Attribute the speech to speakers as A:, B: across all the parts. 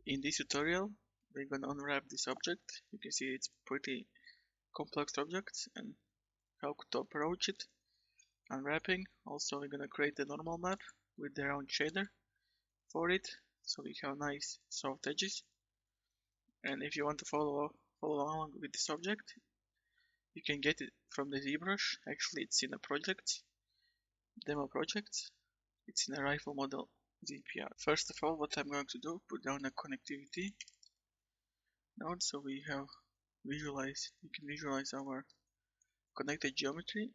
A: In this tutorial, we're gonna unwrap this object. You can see it's pretty complex object and how to approach it. Unwrapping. Also, we're gonna create a normal map with the round shader for it, so we have nice soft edges. And if you want to follow along with this object, you can get it from the ZBrush. Actually, it's in a project, demo project. It's in a rifle model ZPR. First of all, what I'm going to do, put down a connectivity node, so we can visualize our connected geometry.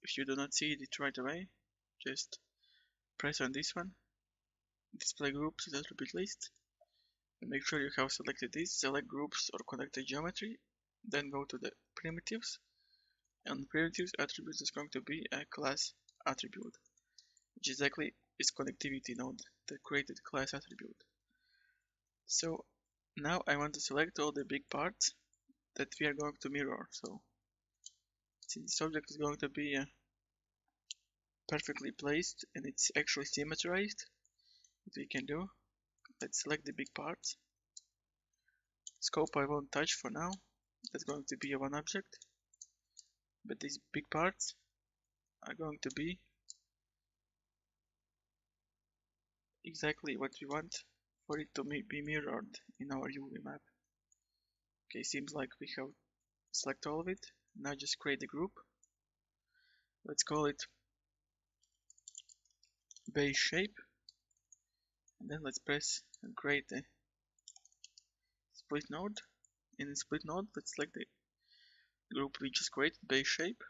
A: If you do not see it right away, just press on this one, display groups with attribute list, and make sure you have selected this, select groups or connected geometry, then go to the primitives, and primitives attribute is going to be a class attribute, which exactly is connectivity node, the created class attribute. So now I want to select all the big parts that we are going to mirror. So since this object is going to be perfectly placed and it's actually symmetrized, what we can do, let's select the big parts. Scope I won't touch for now, that's going to be a one object, but these big parts are going to be exactly what we want for it to be mirrored in our UV map. Okay, seems like we have select all of it. Now just create a group. Let's call it base shape, and then let's press and create a split node. In the split node, let's select the group we just created, base shape,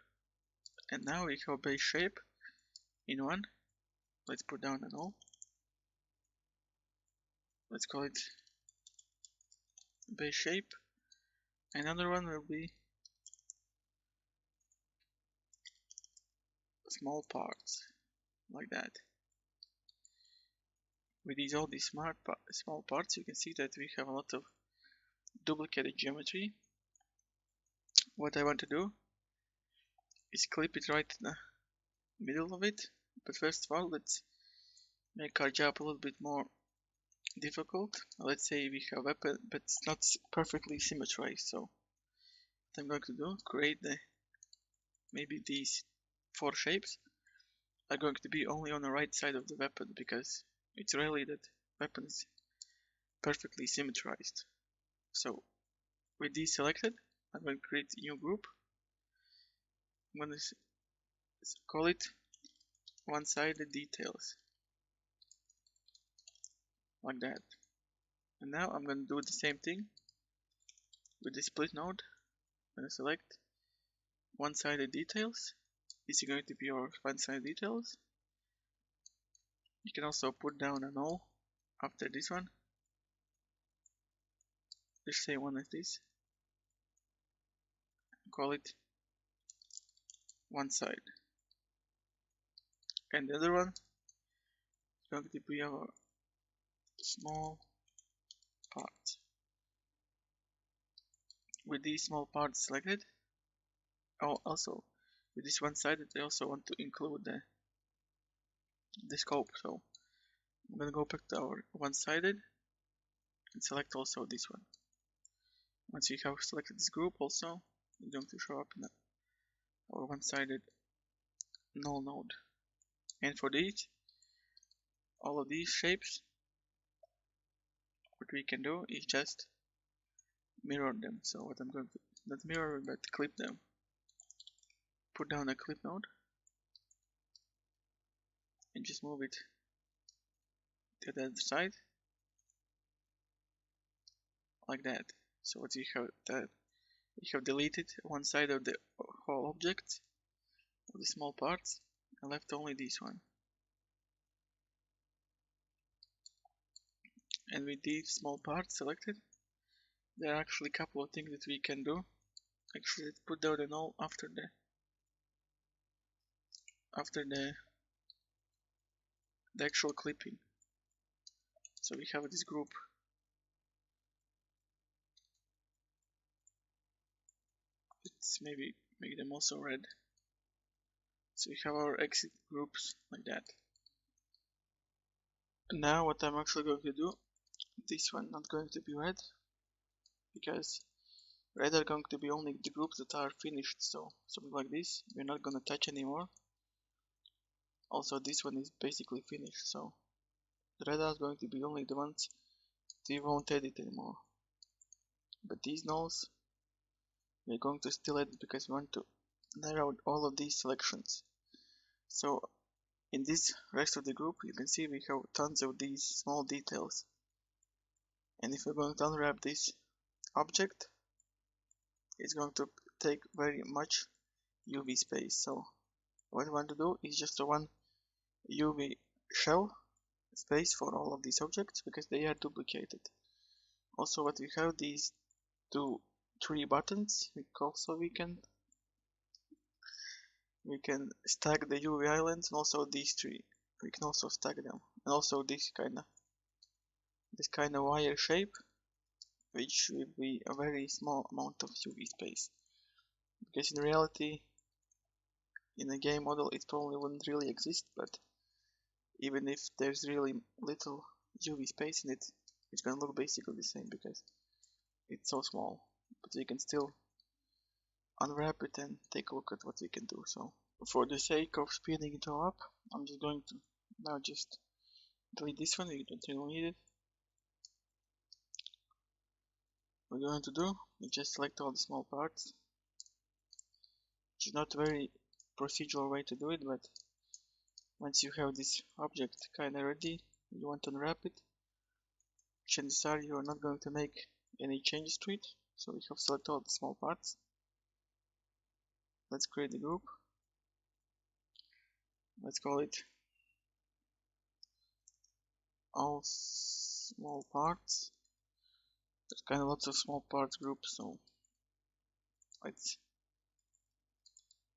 A: and now we have base shape in one. Let's put down a null. Let's call it base shape. Another one will be small parts, like that. With all these small parts, you can see that we have a lot of duplicated geometry. What I want to do is clip it right in the middle of it, but first of all, let's make our job a little bit more difficult. Let's say we have a weapon, but it's not perfectly symmetrized. So what I'm going to do, create maybe these 4 shapes are going to be only on the right side of the weapon, because it's rarely that weapon is perfectly symmetrized. So with these selected, I'm going to create a new group. I'm going to call it one-sided details, like that. And now I'm going to do the same thing with the split node. I'm going to select one-sided details. This is going to be our one-sided details. You can also put down a null after this one. Just say one as this. Call it one side. And the other one is going to be our small parts. With these small parts selected, also with this one-sided, I also want to include the scope. So I'm going to go back to our one-sided and select also this one. Once we have selected this group, also it's going to show up in our one-sided null node. And for these, all of these shapes, what we can do is just mirror them. So what I'm going to, not mirror, but clip them. Put down a clip node and just move it to the other side, like that. So what we have deleted one side of the whole object, of the small parts, and left only this one. And with these small parts selected, there are actually a couple of things that we can do. Actually, let's put down the null after the actual clipping. So we have this group. Let's maybe make them also red. So we have our exit groups like that. And now what I'm actually going to do, this one not going to be red, because red are going to be only the groups that are finished, so something like this we're not gonna touch anymore. Also this one is basically finished, so the red are going to be only the ones we won't edit anymore. But these nulls we're going to still edit because we want to narrow all of these selections. So in this rest of the group you can see we have tons of these small details, and if we're going to unwrap this object, it's going to take very much UV space. So what I want to do is just a one UV shell space for all of these objects because they are duplicated. Also what we have these three buttons, we can stack the UV islands, and also these three we can also stack them, and also this kind of wire shape, which will be a very small amount of UV space, because in reality in a game model it probably wouldn't really exist, but even if there's really little UV space in it, it's gonna look basically the same because it's so small. But we can still unwrap it and take a look at what we can do. So for the sake of speeding it all up, I'm just going to now just delete this one. We don't really need it. What we're going to do is just select all the small parts, which is not a very procedural way to do it, but once you have this object kinda ready, you want to unwrap it, chances are you are not going to make any changes to it, so we have selected all the small parts. Let's create a group. Let's call it all small parts. There's kind of lots of small parts groups, so let's.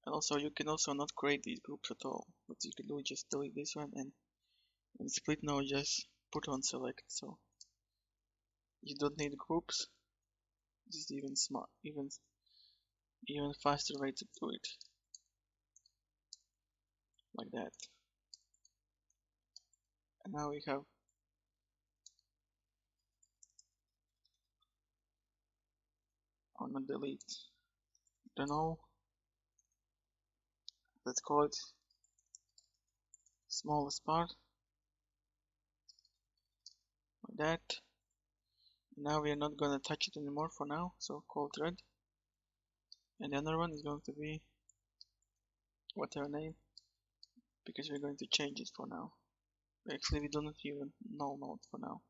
A: And also you can also not create these groups at all. What you can do is just delete this one, and in split node just put on select. So you don't need groups. This is even smart, even faster way to do it, like that. And now we have on the delete. Don't know. Let's call it smallest part, like that. Now we are not gonna touch it anymore for now, so call it red. And the other one is going to be whatever name, because we're going to change it for now. Actually, we don't even null node for now.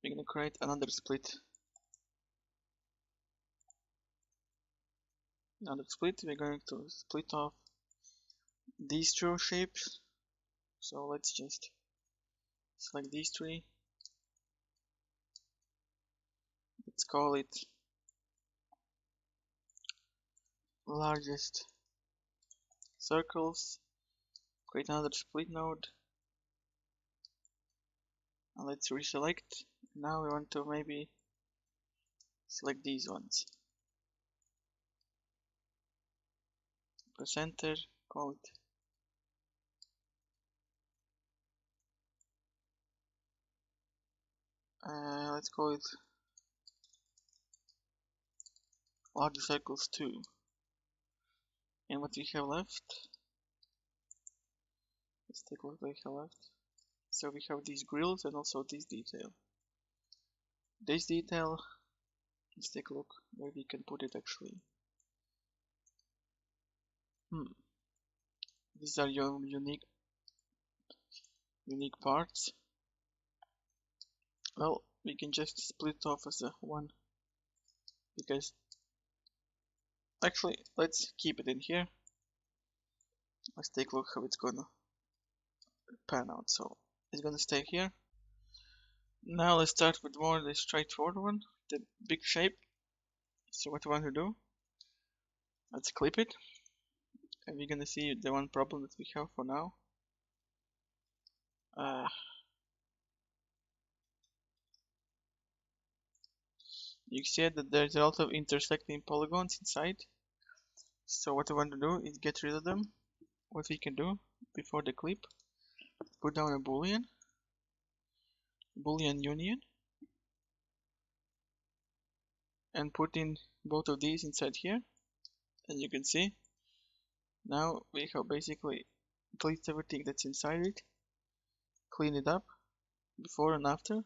A: We're gonna create another split. We're going to split off these two shapes. So let's just select these three. Let's call it largest circles. Create another split node. And let's reselect. Now we want to maybe select these ones. Press enter, call it let's call it large circles 2. And what we have left, let's take a look what we have left. So we have these grills and also this detail. This detail, let's take a look where we can put it actually. These are your unique parts. Well, we can just split off as a one, because actually let's keep it in here. Let's take a look how it's gonna pan out. So it's gonna stay here. Now let's start with more the straightforward one, the big shape. So what I want to do, let's clip it, and we're gonna see the one problem that we have for now. You see that there's a lot of intersecting polygons inside. So what I want to do is get rid of them. What we can do before the clip, put down a boolean, Boolean union and put in both of these inside here. And you can see now we have basically cleaned everything that's inside it, clean it up before and after.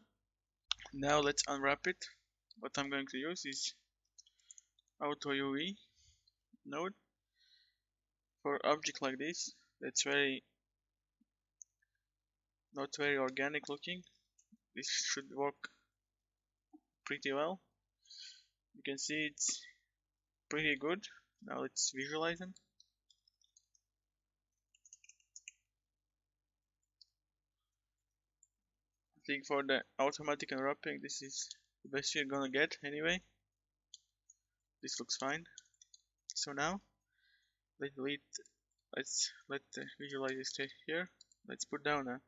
A: Now let's unwrap it. What I'm going to use is auto UV node for object like this that's not very organic looking. This should work pretty well. You can see it's pretty good. Now let's visualize them. I think for the automatic unwrapping this is the best you're gonna get anyway. This looks fine. So now let's let the visualizer stay here. Let's put down a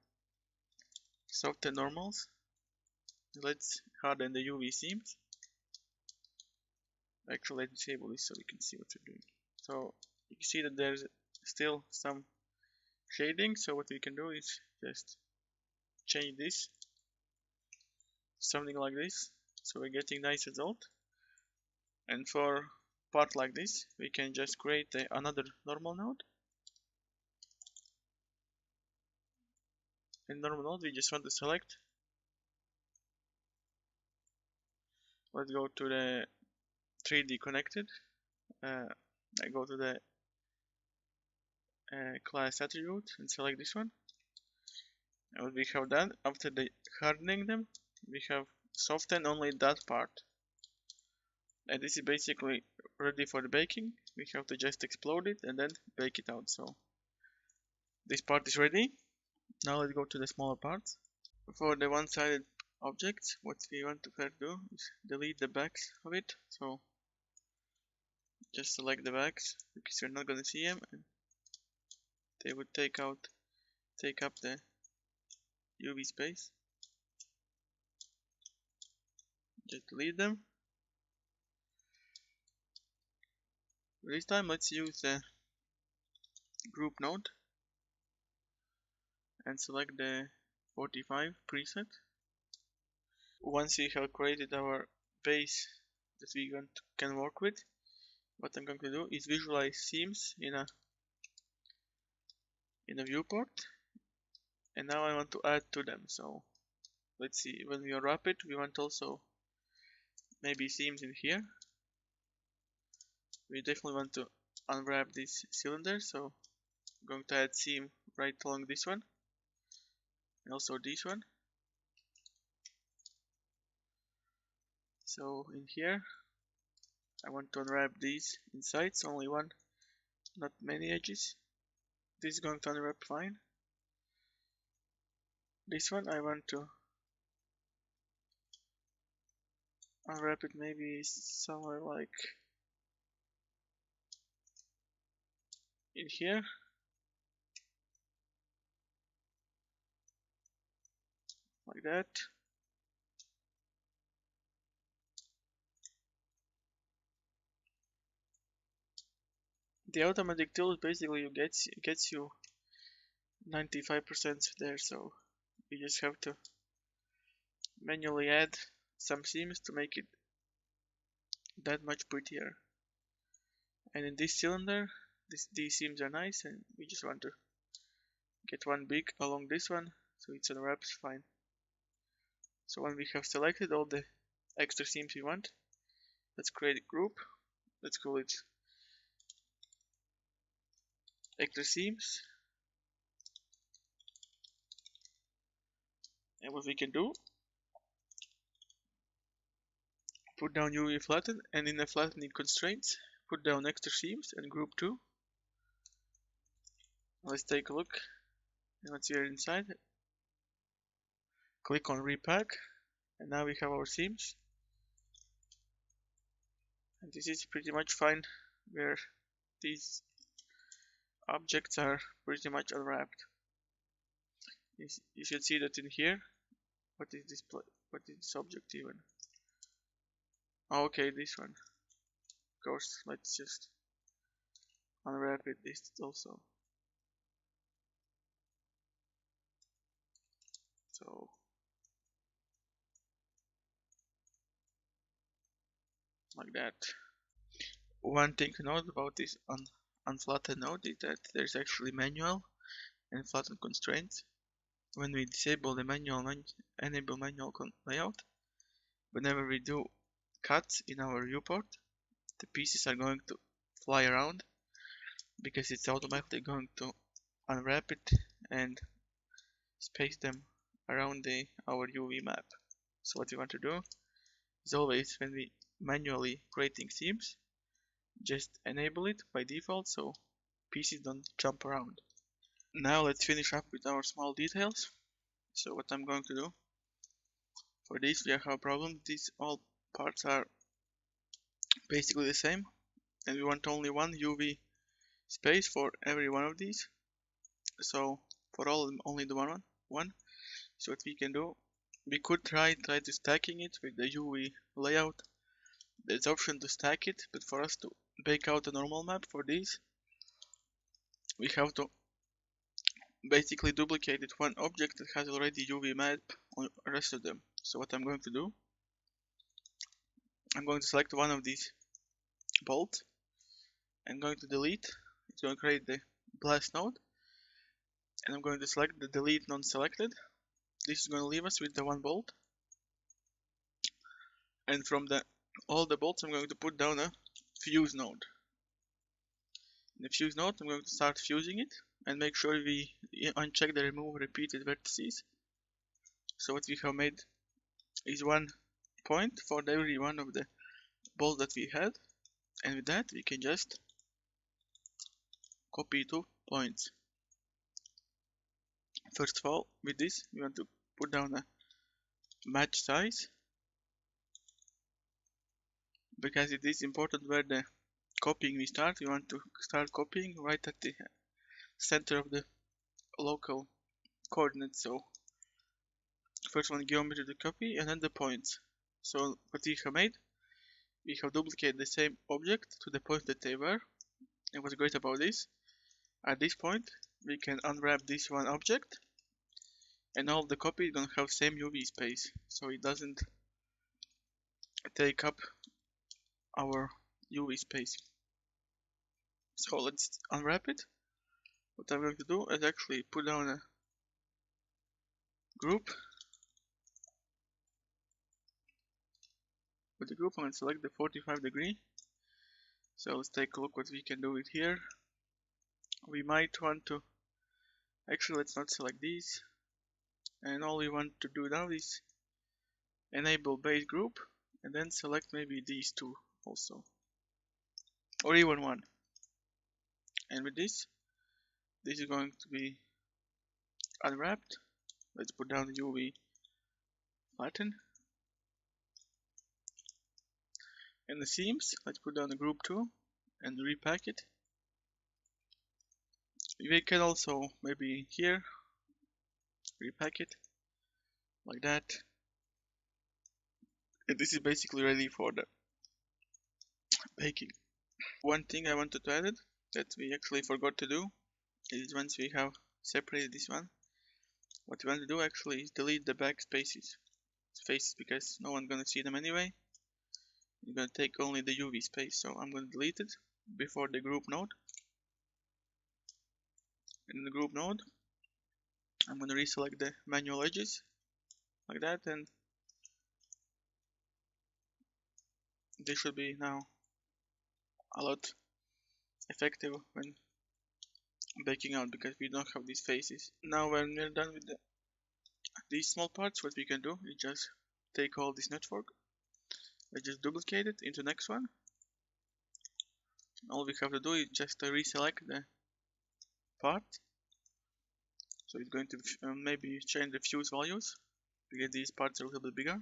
A: soften normals. Let's harden the UV seams. Actually, let's disable this so we can see what we're doing. So you can see that there's still some shading. So what we can do is just change this, something like this. So we're getting nice result. And for part like this, we can just create another normal node. In normal node, we just want to select. Let's go to the 3D connected. I go to the class attribute and select this one. And what we have done after hardening them, we have softened only that part. And this is basically ready for the baking. We have to just explode it and then bake it out. So this part is ready. Now let's go to the smaller parts. For the one-sided objects, what we want to first do is delete the backs of it. So just select the backs because you're not gonna see them, and they would take up the UV space. Just delete them. This time let's use the group node and select the 45 preset. Once we have created our base that we can work with, what I'm going to do is visualize seams in a viewport, and now I want to add to them. So let's see, when we unwrap it, we want also maybe seams in here. We definitely want to unwrap this cylinder, so I'm going to add seam right along this one and also this one. So in here I want to unwrap these inside, so only one, not many edges. This is going to unwrap fine. This one I want to unwrap it maybe somewhere like in here. Like that. The automatic tool basically gets you 95% there, so you just have to manually add some seams to make it that much prettier. And in this cylinder, these seams are nice, and we just want to get one big along this one so it unwraps fine. So when we have selected all the extra seams we want, let's create a group. Let's call it extra seams. And what we can do, put down UV flatten, and in the flattening constraints, put down extra seams and group 2. Let's take a look and let's see it inside. Click on repack, and now we have our seams. And this is pretty much fine where these objects are pretty much unwrapped. You should see that in here. What is this object even? Oh, okay, this one. Of course, let's just unwrap it this also. So like that. One thing to note about this unflattened node is that there's actually manual and flattened constraints. When we disable the enable manual layout, whenever we do cuts in our viewport, the pieces are going to fly around because it's automatically going to unwrap it and space them around our UV map. So what we want to do is always, when we manually creating seams, just enable it by default so pieces don't jump around. Now let's finish up with our small details. So what I'm going to do, for this we have a problem. These all parts are basically the same, and we want only one UV space for every one of these. So for all only the one. So what we can do, we could try to stacking it with the UV layout. There's option to stack it, but for us to bake out a normal map for these, we have to basically duplicate it one object that has already UV map on the rest of them. So what I'm going to do, I'm going to select one of these bolts and going to delete. It's going to create the blast node, and I'm going to select the delete non-selected. This is going to leave us with the one bolt, and from all the bolts I'm going to put down a fuse node. In the fuse node I'm going to start fusing it and make sure we uncheck the remove repeated vertices. So what we have made is one point for every one of the bolts that we had, and with that we can just copy 2 points. First of all, with this we want to put down a match size, because it is important where the copying we start. We want to start copying right at the center of the local coordinates. So first one geometry to copy and then the points. So what we have made, we have duplicated the same object to the point that they were. And what's great about this, at this point we can unwrap this one object, and all of the copy is gonna have same UV space, so it doesn't take up our UV space. So let's unwrap it. What I'm going to do is actually put down a group. With the group I'm going to select the 45 degree. So let's take a look what we can do with here. We might want to, actually let's not select these, and all we want to do now is enable base group and then select maybe these two also, or even one. And with this is going to be unwrapped. Let's put down the UV flatten. And the seams, let's put down the group 2 and repack it. We can also maybe here repack it like that. And this is basically ready for the baking. One thing I wanted to add that we actually forgot to do is, once we have separated this one, what we want to do actually is delete the back faces, because no one's gonna see them anyway. You're gonna take only the UV space, so I'm gonna delete it before the group node. In the group node, I'm gonna reselect the manual edges like that, and this should be now a lot effective when baking out, because we don't have these faces. Now when we're done with these small parts, what we can do is just take all this network, let's just duplicate it into next one. All we have to do is just reselect the part. So it's going to maybe change the fuse values because these parts are a little bit bigger.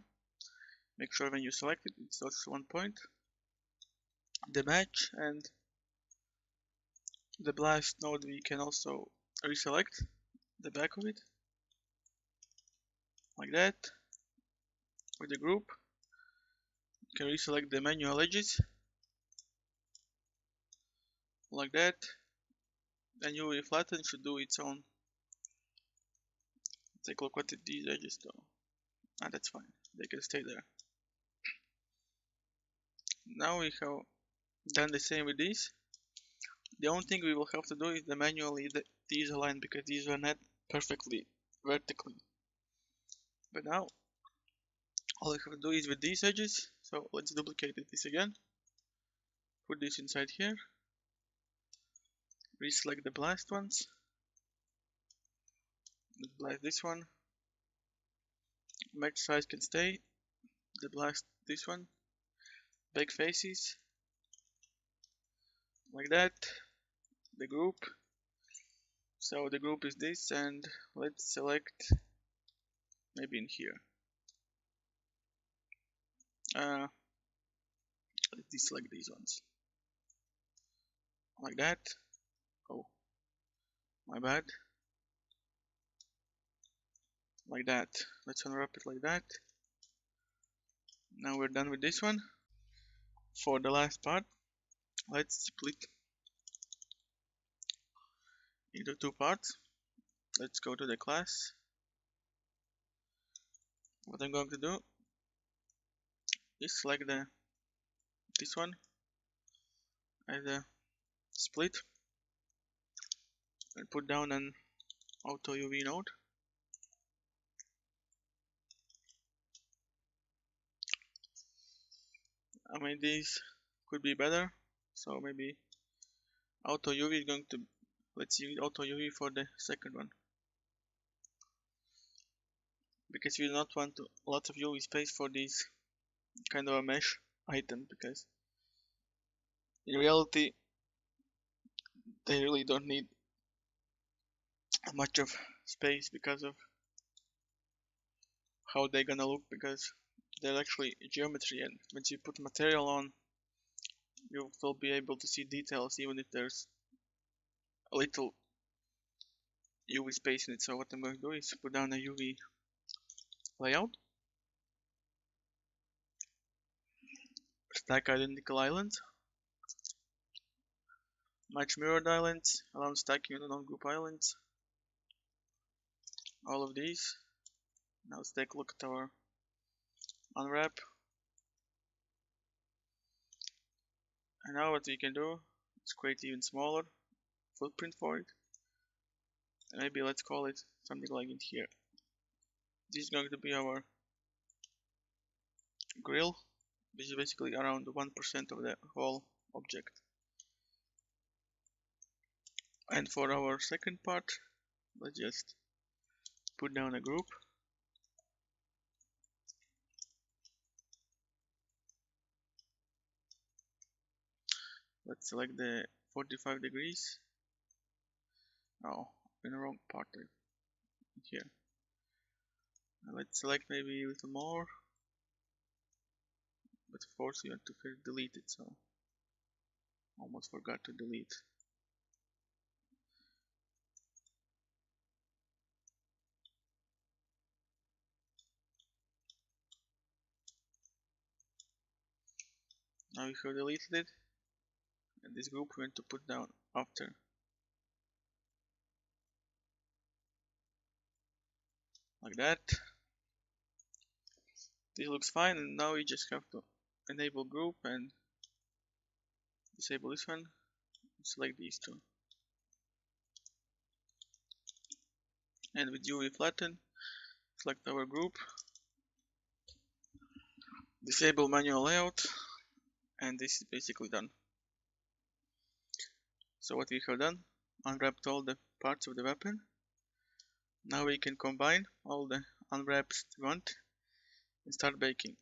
A: Make sure when you select it, it's also one point. The match and the blast node, we can also reselect the back of it like that. With the group, you can reselect the manual edges like that, and UV flatten should do its own. Take a look at these edges though. That's fine, they can stay there. Now we have done the same with these. The only thing we will have to do is manually these align, because these are not perfectly vertically. But now all we have to do is with these edges. So let's duplicate this again. Put this inside here. Reselect the blast ones. Let's blast this one. Match size can stay. The blast this one. Big faces. Like that. The group. So the group is this, and let's select maybe in here. Let's deselect these ones. Like that. Oh, my bad. Like that. Let's unwrap it like that. Now we're done with this one. For the last part, let's split into two parts. Let's go to the class. What I'm going to do is select this one as a split and put down an auto UV node. I mean, these could be better, so maybe auto UV is going to, let's use auto UV for the second one, because we do not want lots of UV space for these kind of a mesh item, because in reality they really don't need much of space because of how they're gonna look, because they're actually geometry, and once you put material on, you will be able to see details even if there's a little UV space in it. So what I'm going to do is put down a UV layout, stack identical islands, match mirrored islands, allow stacking on non-group islands, all of these. Now let's take a look at our unwrap. And now what we can do is create even smaller footprint for it. And maybe let's call it something like in here. This is going to be our grill, which is basically around 1% of the whole object. And for our second part, let's just put down a group. Let's select the 45 degrees. Oh, in the wrong part here. And let's select maybe a little more. But of course we want to first delete it, so almost forgot to delete. Now we have deleted it, and this group we want to put down after. Like that. This looks fine, and now we just have to enable group and disable this one. Select these two. And with UV flatten, select our group, disable manual layout, and this is basically done. So what we have done, unwrapped all the parts of the weapon. Now we can combine all the unwraps we want and start baking.